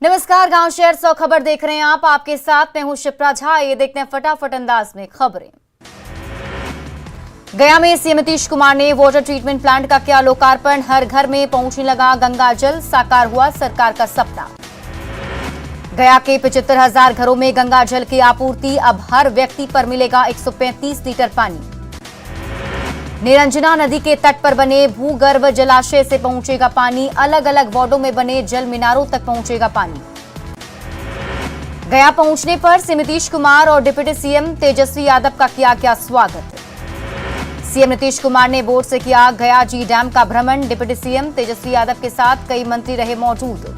नमस्कार, गांव शहर 100 खबर देख रहे हैं आप। आपके साथ मैं हूं शिप्रा झा। ये देखते हैं फटाफट अंदाज में खबरें। गया में सीएम नीतीश कुमार ने वाटर ट्रीटमेंट प्लांट का किया लोकार्पण। हर घर में पहुंचने लगा गंगा जल, साकार हुआ सरकार का सपना। गया के 75,000 घरों में गंगा जल की आपूर्ति। अब हर व्यक्ति पर मिलेगा 135 लीटर पानी। निरंजना नदी के तट पर बने भूगर्भ जलाशय से पहुंचेगा पानी। अलग अलग वार्डों में बने जल मीनारों तक पहुंचेगा पानी। गया पहुंचने पर सीएम नीतीश कुमार और डिप्टी सीएम तेजस्वी यादव का किया गया स्वागत। सीएम नीतीश कुमार ने बोट से किया गया जी डैम का भ्रमण। डिप्टी सीएम तेजस्वी यादव के साथ कई मंत्री रहे मौजूद।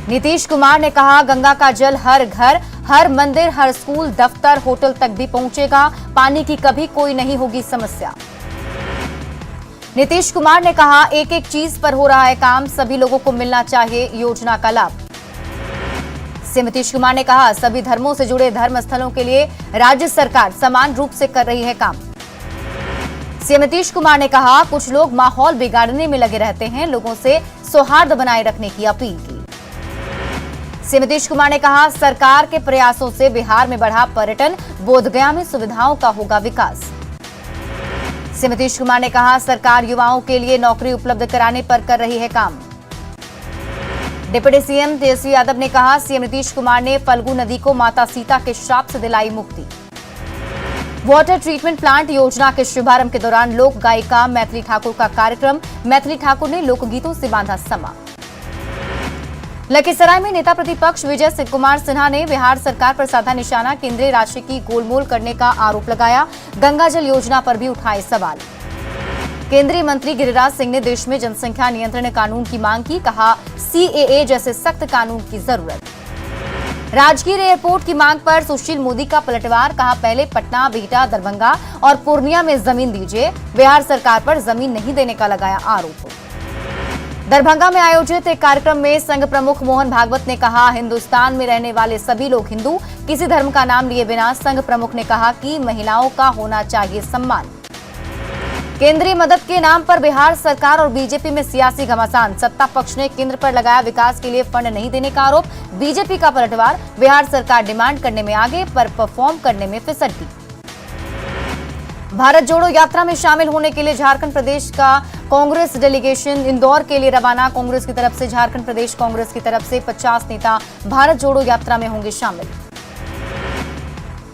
नीतीश कुमार ने कहा, गंगा का जल हर घर, हर मंदिर, हर स्कूल, दफ्तर, होटल तक भी पहुंचेगा। पानी की कभी कोई नहीं होगी समस्या। नीतीश कुमार ने कहा, एक एक चीज पर हो रहा है काम, सभी लोगों को मिलना चाहिए योजना का लाभ। सीएम नीतीश कुमार ने कहा, सभी धर्मों से जुड़े धर्म स्थलों के लिए राज्य सरकार समान रूप से कर रही है काम। सीएम नीतीश कुमार ने कहा, कुछ लोग माहौल बिगाड़ने में लगे रहते हैं, लोगों से सौहार्द बनाए रखने की अपील की। सीएम नीतीश कुमार ने कहा, सरकार के प्रयासों से बिहार में बढ़ा पर्यटन, बोधगया में सुविधाओं का होगा विकास। सीएम नीतीश कुमार ने कहा, सरकार युवाओं के लिए नौकरी उपलब्ध कराने पर कर रही है काम। डिप्टी सीएम तेजस्वी यादव ने कहा, सीएम नीतीश कुमार ने फल्गु नदी को माता सीता के श्राप से दिलाई मुक्ति। वाटर ट्रीटमेंट प्लांट योजना के शुभारंभ के दौरान लोक गायिका मैथिली ठाकुर का कार्यक्रम। मैथिली ठाकुर ने लोकगीतों से बांधा समा। लखीसराय में नेता प्रतिपक्ष विजय कुमार सिन्हा ने बिहार सरकार पर साधा निशाना। केंद्रीय राशि की गोलमोल करने का आरोप लगाया। गंगा जल योजना पर भी उठाए सवाल। केंद्रीय मंत्री गिरिराज सिंह ने देश में जनसंख्या नियंत्रण कानून की मांग की। कहा, सीएए जैसे सख्त कानून की जरूरत। राजगीर एयरपोर्ट की मांग पर सुशील मोदी का पलटवार। कहा, पहले पटना, बिहटा, दरभंगा और पूर्णिया में जमीन दीजिए। बिहार सरकार पर जमीन नहीं देने का लगाया आरोप। दरभंगा में आयोजित एक कार्यक्रम में संघ प्रमुख मोहन भागवत ने कहा, हिंदुस्तान में रहने वाले सभी लोग हिंदू, किसी धर्म का नाम लिए बिना। संघ प्रमुख ने कहा कि महिलाओं का होना चाहिए सम्मान। केंद्रीय मदद के नाम पर बिहार सरकार और बीजेपी में सियासी घमासान। सत्ता पक्ष ने केंद्र पर लगाया विकास के लिए फंड नहीं देने का आरोप। बीजेपी का पलटवार। बिहार सरकार डिमांड करने में आगे पर परफॉर्म करने में फिसलती। भारत जोड़ो यात्रा में शामिल होने के लिए झारखंड प्रदेश का कांग्रेस डेलीगेशन इंदौर के लिए रवाना। कांग्रेस की तरफ से झारखंड प्रदेश कांग्रेस की तरफ से 50 नेता भारत जोड़ो यात्रा में होंगे शामिल।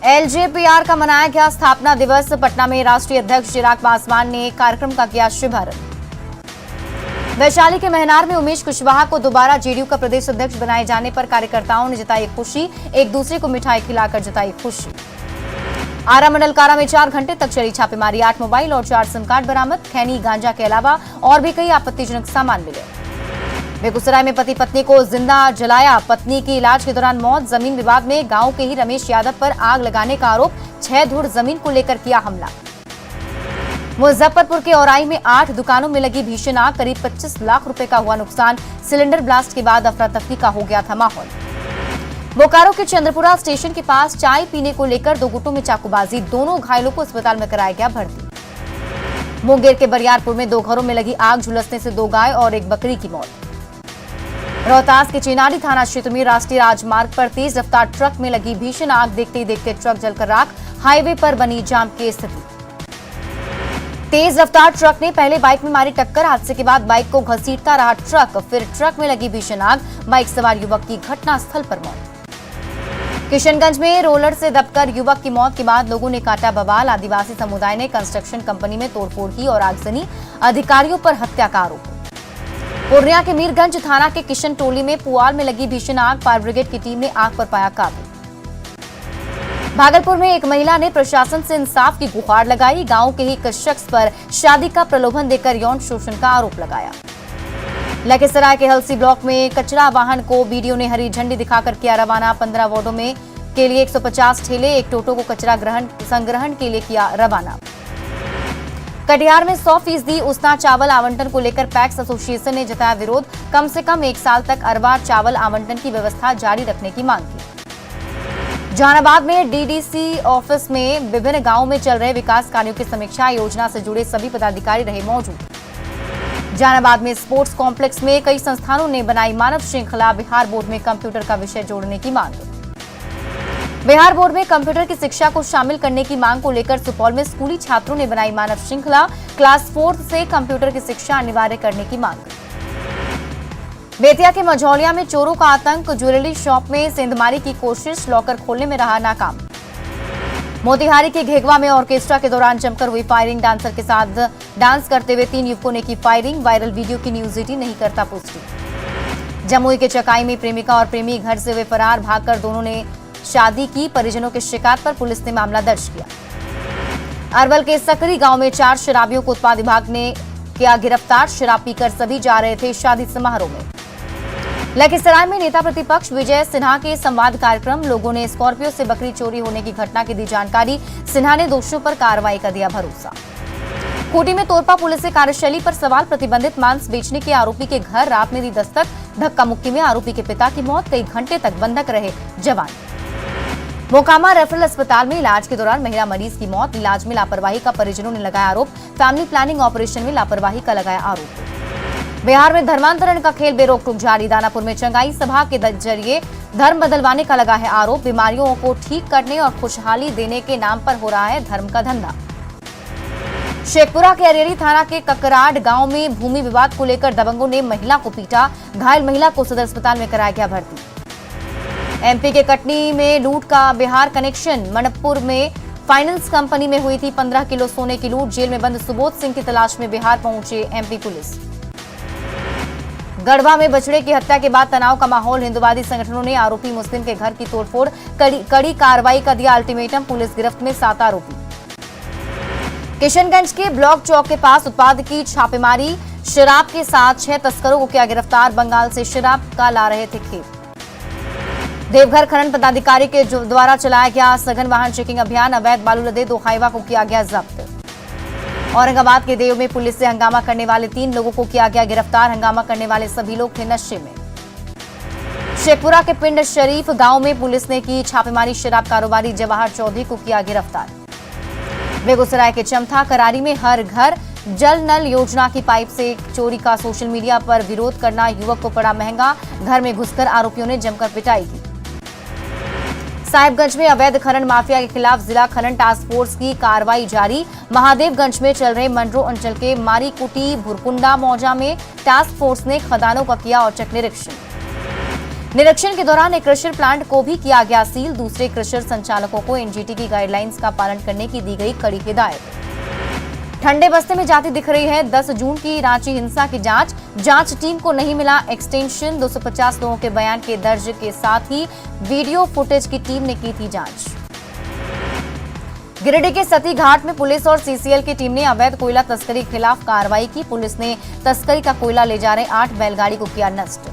एलजेपीआर का मनाया गया स्थापना दिवस। पटना में राष्ट्रीय अध्यक्ष चिराग पासवान ने कार्यक्रम का किया शुभारंभ। वैशाली के महनार में उमेश कुशवाहा को दोबारा जेडीयू का प्रदेश अध्यक्ष बनाए जाने पर कार्यकर्ताओं ने जताई खुशी। एक दूसरे को मिठाई खिलाकर जताई खुशी। आरा मंडल कारा में 4 घंटे तक चली छापेमारी। 8 मोबाइल और 4 सिम कार्ड बरामद। खैनी, गांजा के अलावा और भी कई आपत्तिजनक सामान मिले। बेगूसराय में पति पत्नी को जिंदा जलाया। पत्नी की इलाज के दौरान मौत। जमीन विवाद में गांव के ही रमेश यादव पर आग लगाने का आरोप। 6 धुर जमीन को लेकर किया हमला। मुजफ्फरपुर के औराई में 8 दुकानों में लगी भीषण आग। करीब 25 लाख रुपए का हुआ नुकसान। सिलेंडर ब्लास्ट के बाद अफरा तफरी का हो गया था माहौल। बोकारो के चंद्रपुरा स्टेशन के पास चाय पीने को लेकर 2 गुटों में चाकूबाजी। दोनों घायलों को अस्पताल में कराया गया भर्ती। मुंगेर के बरियारपुर में 2 घरों में लगी आग। झुलसने से 2 गाय और 1 बकरी की मौत। रोहतास के चिनारी थाना क्षेत्र में राष्ट्रीय राजमार्ग पर तेज रफ्तार ट्रक में लगी भीषण आग। देखते ही देखते ट्रक जलकर राख। हाईवे पर बनी जाम की स्थिति। तेज रफ्तार ट्रक ने पहले बाइक में मारी टक्कर। हादसे के बाद बाइक को घसीटता रहा ट्रक। फिर ट्रक में लगी भीषण आग। बाइक सवार युवक की घटनास्थल पर मौत। किशनगंज में रोलर से दबकर युवक की मौत के बाद लोगों ने काटा बवाल। आदिवासी समुदाय ने कंस्ट्रक्शन कंपनी में तोड़फोड़ की और आगजनी। अधिकारियों पर हत्या का आरोप। पूर्णिया के मीरगंज थाना के किशन टोली में पुआल में लगी भीषण आग। फायर ब्रिगेड की टीम ने आग पर पाया काबू। भागलपुर में एक महिला ने प्रशासन से इंसाफ की गुहार लगाई। गांव के ही एक शख्स पर शादी का प्रलोभन देकर यौन शोषण का आरोप लगाया। लखीसराय के हल्सी ब्लॉक में कचरा वाहन को बीडीओ ने हरी झंडी दिखाकर किया रवाना। 15 वार्डों में के लिए 150 ठेले, 1 टोटो को कचरा संग्रहण के लिए किया रवाना। कटिहार में 100% उसना चावल आवंटन को लेकर पैक्स एसोसिएशन ने जताया विरोध। कम से कम 1 साल तक अरवा चावल आवंटन की व्यवस्था जारी रखने की मांग की। जहानाबाद में डीडीसी ऑफिस में विभिन्न गांवों में चल रहे विकास कार्यों की समीक्षा। योजना से जुड़े सभी पदाधिकारी रहे मौजूद। जहानाबाद में स्पोर्ट्स कॉम्प्लेक्स में कई संस्थानों ने बनाई मानव श्रृंखला, बिहार बोर्ड में कंप्यूटर का विषय जोड़ने की मांग। बिहार बोर्ड में कंप्यूटर की शिक्षा को शामिल करने की मांग को लेकर सुपौल में स्कूली छात्रों ने बनाई मानव श्रृंखला, क्लास 4 से कंप्यूटर की शिक्षा अनिवार्य करने की मांग। बेतिया के मझौलिया में चोरों का आतंक, ज्वेलरी शॉप में सेंधमारी की कोशिश, लॉकर खोलने में रहा नाकाम। मोतिहारी के घेगवा में ऑर्केस्ट्रा के दौरान जमकर हुई फायरिंग, डांसर के साथ डांस करते हुए 3 युवकों ने की फायरिंग, वायरल वीडियो की न्यूज 18 नहीं करता पुष्टि। जमुई के चकाई में प्रेमिका और प्रेमी घर से हुए फरार, भागकर दोनों ने शादी की, परिजनों की शिकायत पर पुलिस ने मामला दर्ज किया। अरवल के सकरी गांव में 4 शराबियों को उत्पाद विभाग ने किया गिरफ्तार, शराब पीकर सभी जा रहे थे शादी समारोह में। लखीसराय में नेता प्रतिपक्ष विजय सिन्हा के संवाद कार्यक्रम, लोगों ने स्कॉर्पियो से बकरी चोरी होने की घटना की दी जानकारी, सिन्हा ने दोषियों पर कार्रवाई का दिया भरोसा। खूंटी में तोरपा पुलिस से कार्यशैली पर सवाल, प्रतिबंधित मांस बेचने के आरोपी के घर रात में दी दस्तक, धक्का मुक्की में आरोपी के पिता की मौत, कई घंटे तक बंधक रहे जवान। मोकामा रेफरल अस्पताल में इलाज के दौरान महिला मरीज की मौत, इलाज में लापरवाही का परिजनों ने लगाया आरोप, फैमिली प्लानिंग ऑपरेशन में लापरवाही का लगाया आरोप। बिहार में धर्मांतरण का खेल बेरोक टूक जारी, दानापुर में चंगाई सभा के जरिए धर्म बदलवाने का लगा है आरोप, बीमारियों को ठीक करने और खुशहाली देने के नाम पर हो रहा है धर्म का धंधा। शेखपुरा के अरेरी थाना के ककराड गांव में भूमि विवाद को लेकर दबंगों ने महिला को पीटा, घायल महिला को सदर अस्पताल में कराया गया भर्ती। एमपी के कटनी में लूट का बिहार कनेक्शन, मनकपुर में फाइनेंस कंपनी में हुई थी 15 किलो सोने की लूट, जेल में बंद सुबोध सिंह की तलाश में बिहार पहुंचे एमपी पुलिस। गढ़वा में बछड़े की हत्या के बाद तनाव का माहौल, हिंदुवादी संगठनों ने आरोपी मुस्लिम के घर की तोड़फोड़, कड़ी कार्रवाई का दिया अल्टीमेटम, पुलिस गिरफ्त में 7 आरोपी। किशनगंज के ब्लॉक चौक के पास उत्पाद की छापेमारी, शराब के साथ 6 तस्करों को किया गिरफ्तार, बंगाल से शराब का ला रहे थे खेप। देवघर खनन पदाधिकारी के द्वारा चलाया गया सघन वाहन चेकिंग अभियान, अवैध बालू लदे 2 हाईवा को किया गया जब्त। औरंगाबाद के देव में पुलिस से हंगामा करने वाले 3 लोगों को किया गया गिरफ्तार, हंगामा करने वाले सभी लोग थे नशे में। शेखपुरा के पिंड शरीफ गांव में पुलिस ने की छापेमारी, शराब कारोबारी जवाहर चौधरी को किया गिरफ्तार। बेगूसराय के चमथा करारी में हर घर जल नल योजना की पाइप से चोरी का सोशल मीडिया पर विरोध करना युवक को पड़ा महंगा, घर में घुसकर आरोपियों ने जमकर पिटाई की। साहिबगंज में अवैध खनन माफिया के खिलाफ जिला खनन टास्क फोर्स की कार्रवाई जारी, महादेवगंज में चल रहे मंडरो अंचल के मारीकुटी भुरकुंडा मौजा में टास्क फोर्स ने खदानों का किया औचक निरीक्षण के दौरान एक क्रशर प्लांट को भी किया गया सील, दूसरे क्रशर संचालकों को एनजीटी की गाइडलाइंस का पालन करने की दी गई कड़ी हिदायत। ठंडे बस्ते में जाती दिख रही है 10 जून की रांची हिंसा की जांच टीम को नहीं मिला एक्सटेंशन, 250 लोगों के बयान के दर्ज के साथ ही वीडियो फुटेज की टीम ने की थी जांच। गिरिडीह के सती घाट में पुलिस और सीसीएल की टीम ने अवैध कोयला तस्करी के खिलाफ कार्रवाई की, पुलिस ने तस्करी का कोयला ले जा रहे 8 बैलगाड़ी को किया नष्ट।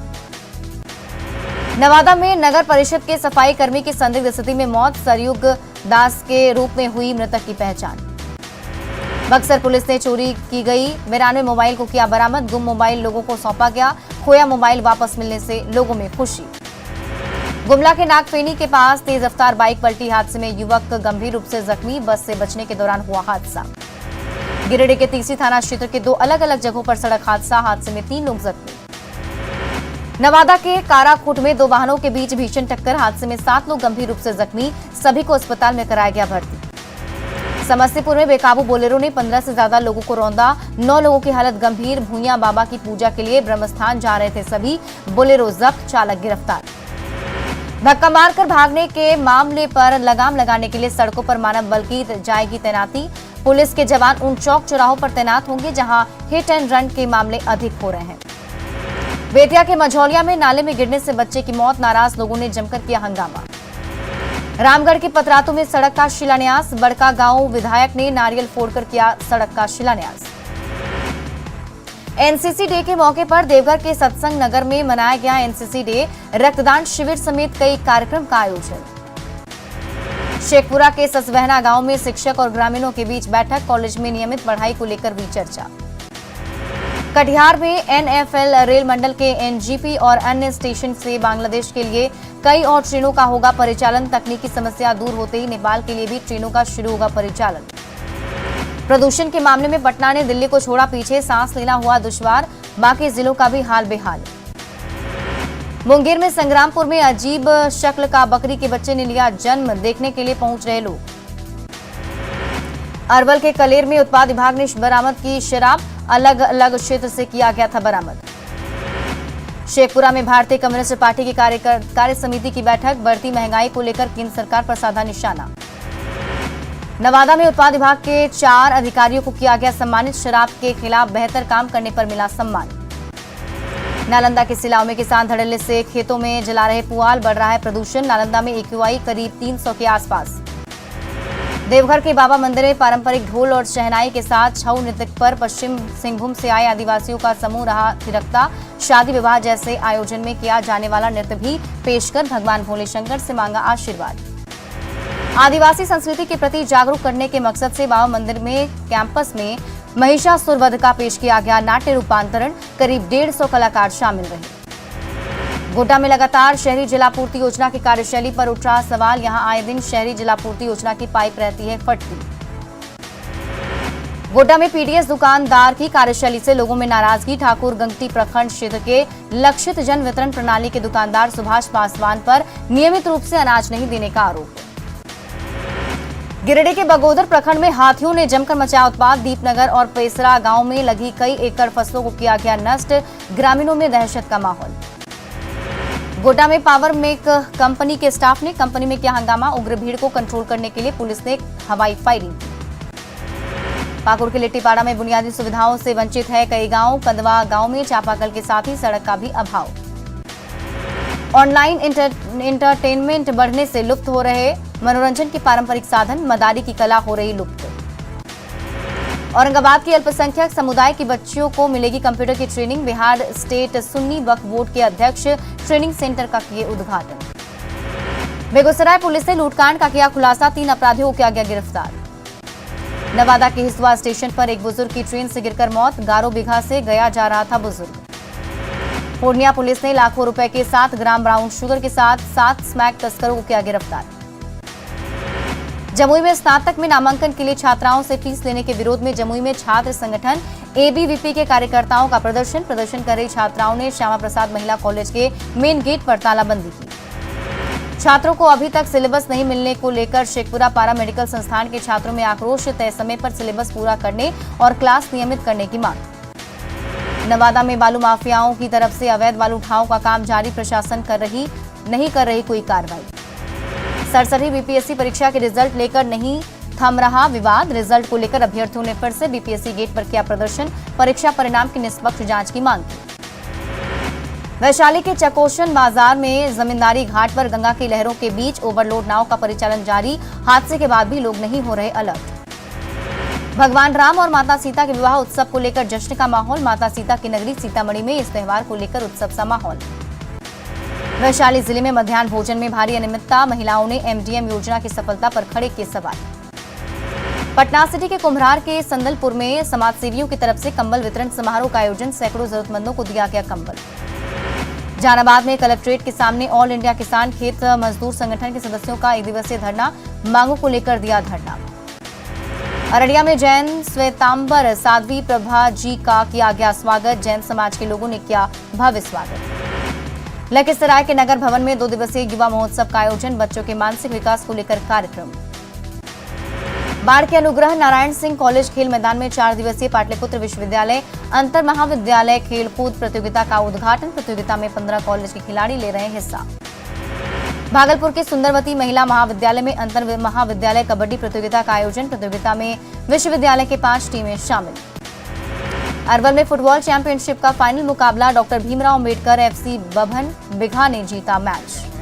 नवादा में नगर परिषद के सफाई कर्मी की संदिग्ध स्थिति में मौत, सरयुग दास के रूप में हुई मृतक की पहचान। बक्सर पुलिस ने चोरी की गई 92 मोबाइल को किया बरामद, गुम मोबाइल लोगों को सौंपा गया, खोया मोबाइल वापस मिलने से लोगों में खुशी। गुमला के नागफेनी के पास तेज रफ्तार बाइक पलटी, हादसे में युवक गंभीर रूप से जख्मी, बस से बचने के दौरान हुआ हादसा। गिरिडीह के तीसरी थाना क्षेत्र के 2 अलग-अलग जगहों पर सड़क हादसे में 3 लोग जख्मी। नवादा के काराखूट में 2 वाहनों के बीच भीषण टक्कर, हादसे में 7 लोग गंभीर रूप से जख्मी, सभी को अस्पताल में कराया गया भर्ती। समस्तीपुर में बेकाबू बोलेरो ने 15 से ज्यादा लोगों को रौंदा, 9 लोगों की हालत गंभीर, भूइया बाबा की पूजा के लिए ब्रह्मस्थान जा रहे थे सभी, बोलेरो जब्त, चालक गिरफ्तार। धक्का मारकर भागने के मामले पर लगाम लगाने के लिए सड़कों पर मानव बल की जाएगी तैनाती, पुलिस के जवान उन चौक चौराहों पर तैनात होंगे जहां हिट एंड रन के मामले अधिक हो रहे हैं। बेतिया के मझौलिया में नाले में गिरने से बच्चे की मौत, नाराज लोगों ने जमकर किया हंगामा। रामगढ़ के पतरातू में सड़क का शिलान्यास, बड़का गांव विधायक ने नारियल फोड़कर किया सड़क का शिलान्यास। एनसीसी डे के मौके पर देवघर के सत्संग नगर में मनाया गया एनसीसी डे, रक्तदान शिविर समेत कई कार्यक्रम का आयोजन। शेखपुरा के ससवहना गांव में शिक्षक और ग्रामीणों के बीच बैठक, कॉलेज में नियमित पढ़ाई को लेकर हुई चर्चा। कटिहार में एनएफएल रेल मंडल के एनजीपी और अन्य स्टेशन से बांग्लादेश के लिए कई और ट्रेनों का होगा परिचालन, तकनीकी समस्या दूर होते ही नेपाल के लिए भी ट्रेनों का शुरू होगा परिचालन। प्रदूषण के मामले में पटना ने दिल्ली को छोड़ा पीछे, सांस लेना हुआ दुश्वार, बाकी जिलों का भी हाल बेहाल। मुंगेर में संग्रामपुर में अजीब शक्ल का बकरी के बच्चे ने लिया जन्म, देखने के लिए पहुंच रहे लोग। अरवल के कलेर में उत्पाद विभाग ने बरामद की शराब, अलग अलग क्षेत्र से किया गया था बरामद। शेखपुरा में भारतीय कम्युनिस्ट पार्टी की कार्य समिति की बैठक, बढ़ती महंगाई को लेकर केंद्र सरकार पर साधा निशाना। नवादा में उत्पाद विभाग के 4 अधिकारियों को किया गया सम्मानित, शराब के खिलाफ बेहतर काम करने पर मिला सम्मान। नालंदा के सिलाव में किसान धड़ल्ले से खेतों में जला रहे पुआल, बढ़ रहा है प्रदूषण। नालंदा में AQI करीब 300 के आसपास। देवघर के बाबा मंदिर में पारंपरिक ढोल और शहनाई के साथ छऊ नृत्य पर पश्चिम सिंहभूम से आए आदिवासियों का समूह रहा थिरकता। शादी विवाह जैसे आयोजन में किया जाने वाला नृत्य भी पेश कर भगवान भोले शंकर से मांगा आशीर्वाद। आदिवासी संस्कृति के प्रति जागरूक करने के मकसद से बाबा मंदिर में कैंपस में महिषासुर वध का पेश किया गया नाट्य रूपांतरण, करीब 150 कलाकार शामिल रहे। गोड्डा में लगातार शहरी जलापूर्ति योजना की कार्यशैली पर उठ रहा सवाल, यहां आए दिन शहरी जलापूर्ति योजना की पाइप रहती है फटती। गोड्डा में PDS दुकानदार की कार्यशैली से लोगों में नाराजगी, ठाकुर गंगटी प्रखंड क्षेत्र के लक्षित जन वितरण प्रणाली के दुकानदार सुभाष पासवान पर नियमित रूप से अनाज नहीं देने का आरोप। गिरिडीह के बगोदर प्रखंड में हाथियों ने जमकर मचाया उत्पात, दीपनगर और पेसरा गांव में लगी कई एकड़ फसलों को किया गया नष्ट, ग्रामीणों में दहशत का माहौल। गोड्डा में पावर मेक कंपनी के स्टाफ ने कंपनी में किया हंगामा, उग्र भीड़ को कंट्रोल करने के लिए पुलिस ने हवाई फायरिंग की। पाकुड़ के लिट्टीपाड़ा में बुनियादी सुविधाओं से वंचित है कई गांव, कंदवा गांव में चापाकल के साथ ही सड़क का भी अभाव। ऑनलाइन एंटरटेनमेंट बढ़ने से लुप्त हो रहे मनोरंजन के पारंपरिक साधन, मदारी की कला हो रही लुप्त। औरंगाबाद की अल्पसंख्यक समुदाय की बच्चियों को मिलेगी कंप्यूटर की ट्रेनिंग, बिहार स्टेट सुन्नी वक्फ बोर्ड के अध्यक्ष ट्रेनिंग सेंटर का किए उद्घाटन। बेगूसराय पुलिस ने लूटकांड का किया खुलासा, 3 अपराधियों को किया गया गिरफ्तार। नवादा के हिसुआ स्टेशन पर एक बुजुर्ग की ट्रेन से गिरकर मौत, गारो बिघा से गया जा रहा था बुजुर्ग। पूर्णिया पुलिस ने लाखों रुपए के 7 ग्राम ब्राउन शुगर के साथ 7 स्मैक तस्करों को किया गिरफ्तार। जमुई में स्नातक में नामांकन के लिए छात्राओं से फीस लेने के विरोध में जमुई में छात्र संगठन ABVP के कार्यकर्ताओं का प्रदर्शन कर रही छात्राओं ने श्यामा प्रसाद महिला कॉलेज के मेन गेट पर तालाबंदी की। छात्रों को अभी तक सिलेबस नहीं मिलने को लेकर शेखपुरा पारा मेडिकल संस्थान के छात्रों में आक्रोश, तय समय पर सिलेबस पूरा करने और क्लास नियमित करने की मांग। नवादा में बालू माफियाओं की तरफ से अवैध बालू उठाव का काम जारी, प्रशासन नहीं कर रही कोई कार्रवाई। सरसरी BPSC परीक्षा के रिजल्ट लेकर नहीं थम रहा विवाद, रिजल्ट को लेकर अभ्यर्थियों ने फिर से BPSC गेट पर किया प्रदर्शन, परीक्षा परिणाम की निष्पक्ष जांच की मांग की। वैशाली के चकोशन बाजार में जमींदारी घाट पर गंगा की लहरों के बीच ओवरलोड नाव का परिचालन जारी, हादसे के बाद भी लोग नहीं हो रहे अलर्ट। भगवान राम और माता सीता के विवाह उत्सव को लेकर जश्न का माहौल, माता सीता की नगरी सीतामढ़ी में इस त्योहार को लेकर उत्सव सा माहौल। वैशाली जिले में मध्याह्न भोजन में भारी अनियमितता, महिलाओं ने MDM योजना की सफलता पर खड़े किए सवाल। पटना सिटी के कुम्हरार के संदलपुर में समाजसेवियों की तरफ से कंबल वितरण समारोह का आयोजन, सैकड़ों जरूरतमंदों को दिया गया कंबल। जहानाबाद में कलेक्ट्रेट के सामने ऑल इंडिया किसान खेत मजदूर संगठन के सदस्यों का 1 दिवसीय धरना, मांगों को लेकर दिया धरना। अररिया में जैन श्वेतांबर साध्वी प्रभा जी का किया गया स्वागत, जैन समाज के लोगों ने किया भव्य स्वागत। लखीसराय के नगर भवन में 2 दिवसीय युवा महोत्सव का आयोजन, बच्चों के मानसिक विकास को लेकर कार्यक्रम। बाढ़ के अनुग्रह नारायण सिंह कॉलेज खेल मैदान में 4 दिवसीय पाटलिपुत्र विश्वविद्यालय अंतर महाविद्यालय खेलकूद प्रतियोगिता का उद्घाटन, प्रतियोगिता में 15 कॉलेज के खिलाड़ी ले रहे हिस्सा। भागलपुर के सुंदरवती महिला महाविद्यालय में अंतर महाविद्यालय कबड्डी प्रतियोगिता का आयोजन, प्रतियोगिता में विश्वविद्यालय के 5 टीमें शामिल। अरवल में फुटबॉल चैंपियनशिप का फाइनल मुकाबला, डॉक्टर भीमराव अंबेडकर FC बभन बिघा ने जीता मैच।